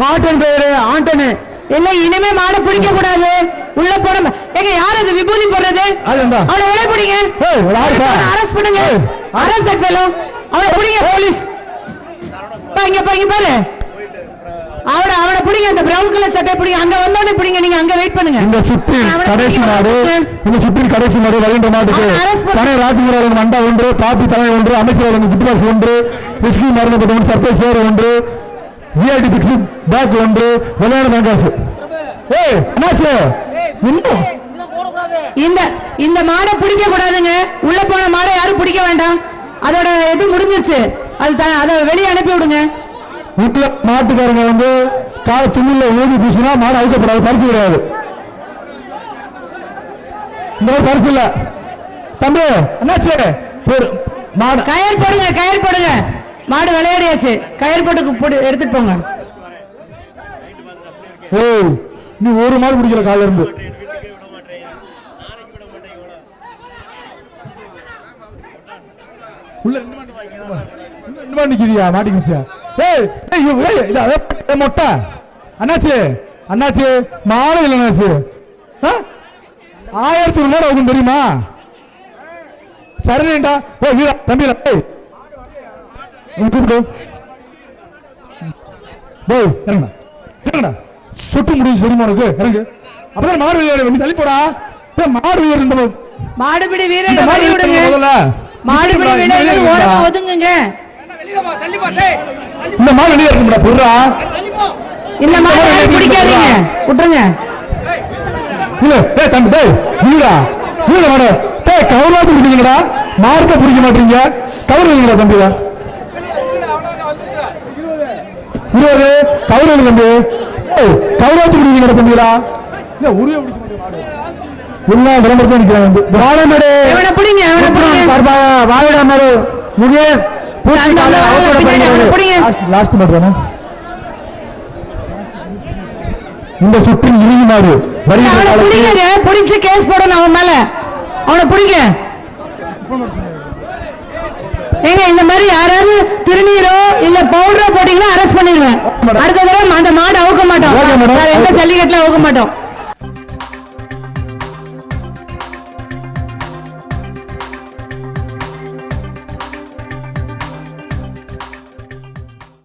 மாட்டின் பேரு ஆண்டனி இல்ல. இனிமே மாடு பிடிக்க கூடாது. உள்ள போன யார் அது விபூதி போடுறது? அவனை விலை பிடிங்க, அரெஸ்ட் பண்ணுங்க. Arrest that fellow. அவனை பிடிங்க போலீஸ். இங்க பாரு, அவனை பிடிங்க. அந்த பிரவுன் கலர் சட்டை பிடிங்க. அங்க வந்தோடனே பிடிங்க. நீங்க அங்க வெயிட் பண்ணுங்க. இந்த சுற்றில் கடைசி மாடு வருகின்ற மாட்டுக்கு தனி ராஜ்குமார் மண்டா ஒன்று, பாப்பி தலைவர் ஒன்று, அமைச்சர் குட்பாக்ஸ் ஒன்று, விஸ்கி மரணப்பட்ட ஒன்று, சர்பை சேர் ஒன்று, ஜிஆர்டி பிக்ஸ் பேக் ஒன்று, விளையாடு மங்காசு. இந்த மாடை பிடிக்க கூடாதுங்க. உள்ள போன மாடை யாரும் பிடிக்க வேண்டாம். அதோட இது முடிஞ்சிருச்சு. அதை வெளியே அனுப்பி விடுங்க. வீட்டுல மாட்டுக்காரங்க வந்து கால் துணில ஊதி பூசினா மாடு அழுக்கப்படாது. பரிசு கிடையாது. இந்த பரிசு இல்ல தம்பி. என்னாச்சு? மாடு கயிறு போடுங்க. மாடு விளையாடியாச்சு. கயிறு போட்டு எடுத்துட்டு போங்க. நீ ஒரு மாடு பிடிக்கிற கால இருந்து நிக்கிறியா? மாட்டிக்கிச்சியா? மொட்டை அண்ணாச்சு மாலை இல்லை. அண்ணாச்சு 1000 நேரம் ஆகும் தெரியுமா? சரிடா. வீரா தம்பி கூப்பிடு. சொட்டு முடியும் சரிமா உனக்கு? இறங்கு. அப்பதான் மாடு விளையாடு. தள்ளி போடா. மாடு வீரர் மாடுபிடி வீரர் மாடுபிடி வீரர்கள் ஓரமா ஒதுங்குங்க. இந்த மாடு வெளியே இருக்கும்டா. புர்ரா இந்த மாடு பிடிக்காதீங்க, விட்டுருங்க. இல்ல தம்பி மாடு கவர்வாத்து பிடிக்கீங்கடா. மார்க்க பிடிக்க மாட்டீங்க. கவர் வைங்கடா தம்பிடா. 20 கவர் தம்பி. கவராச்சு பிடிக்கீங்கடா தம்பிடா. உரிய பிடிக்க எல்லாம் விளம்பரத்தை நிற்கிறாங்க. வாழடா மாடு முகேஷ் லாஸ்ட் மாடு. இந்த சுற்றில் இறுதி மாடு பிடிச்சு கேஸ் போடணும் அவன் மேல. அவனை பிடிங்க. ஏங்க இந்த மாதிரி யாராவது திருநீரோ இல்ல பவுடரோ போட்டீங்கன்னா அரெஸ்ட் பண்ணிடுவேன். அடுத்த தடவை அந்த மாடு அவுக்க மாட்டோம். எந்த ஜல்லிக்கட்டுல அவுக்க மாட்டோம்.